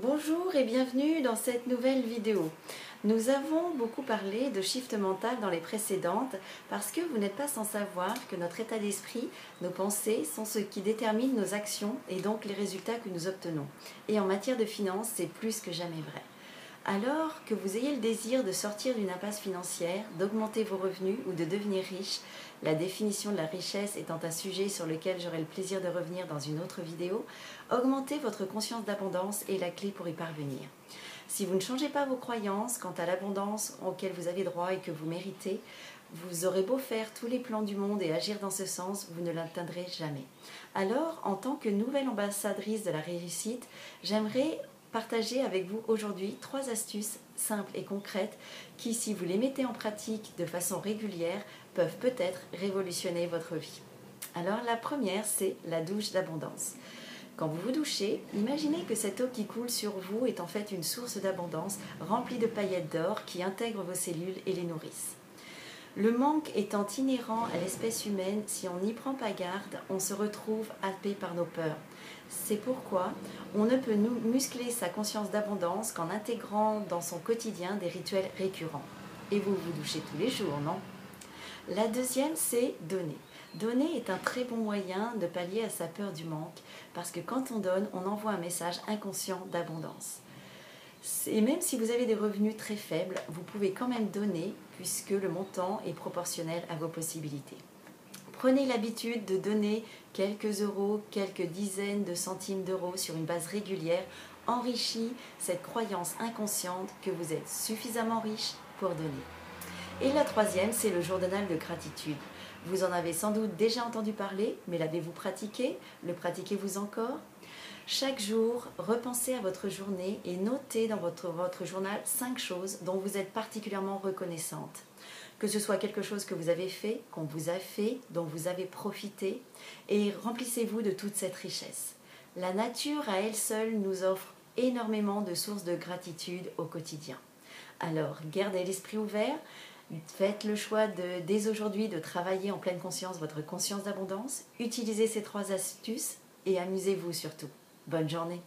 Bonjour et bienvenue dans cette nouvelle vidéo. Nous avons beaucoup parlé de shift mental dans les précédentes parce que vous n'êtes pas sans savoir que notre état d'esprit, nos pensées sont ce qui détermine nos actions et donc les résultats que nous obtenons. Et en matière de finances, c'est plus que jamais vrai. Alors que vous ayez le désir de sortir d'une impasse financière, d'augmenter vos revenus ou de devenir riche, la définition de la richesse étant un sujet sur lequel j'aurai le plaisir de revenir dans une autre vidéo, augmentez votre conscience d'abondance est la clé pour y parvenir. Si vous ne changez pas vos croyances quant à l'abondance auquel vous avez droit et que vous méritez, vous aurez beau faire tous les plans du monde et agir dans ce sens, vous ne l'atteindrez jamais. Alors, en tant que nouvelle ambassadrice de la réussite, j'aimerais partager avec vous aujourd'hui 3 astuces simples et concrètes qui, si vous les mettez en pratique de façon régulière, peuvent peut-être révolutionner votre vie. Alors la première, c'est la douche d'abondance. Quand vous vous douchez, imaginez que cette eau qui coule sur vous est en fait une source d'abondance remplie de paillettes d'or qui intègrent vos cellules et les nourrissent. Le manque étant inhérent à l'espèce humaine, si on n'y prend pas garde, on se retrouve happé par nos peurs. C'est pourquoi on ne peut muscler sa conscience d'abondance qu'en intégrant dans son quotidien des rituels récurrents. Et vous vous douchez tous les jours, non ? La deuxième, c'est donner. Donner est un très bon moyen de pallier à sa peur du manque, parce que quand on donne, on envoie un message inconscient d'abondance. Et même si vous avez des revenus très faibles, vous pouvez quand même donner puisque le montant est proportionnel à vos possibilités. Prenez l'habitude de donner quelques euros, quelques dizaines de centimes d'euros sur une base régulière, enrichit cette croyance inconsciente que vous êtes suffisamment riche pour donner. Et la troisième, c'est le journal de gratitude. Vous en avez sans doute déjà entendu parler, mais l'avez-vous pratiqué? Le pratiquez-vous encore? Chaque jour, repensez à votre journée et notez dans votre journal 5 choses dont vous êtes particulièrement reconnaissante. Que ce soit quelque chose que vous avez fait, qu'on vous a fait, dont vous avez profité, et remplissez-vous de toute cette richesse. La nature à elle seule nous offre énormément de sources de gratitude au quotidien. Alors, gardez l'esprit ouvert, faites le choix dès aujourd'hui de travailler en pleine conscience votre conscience d'abondance, utilisez ces 3 astuces et amusez-vous surtout. Bonne journée!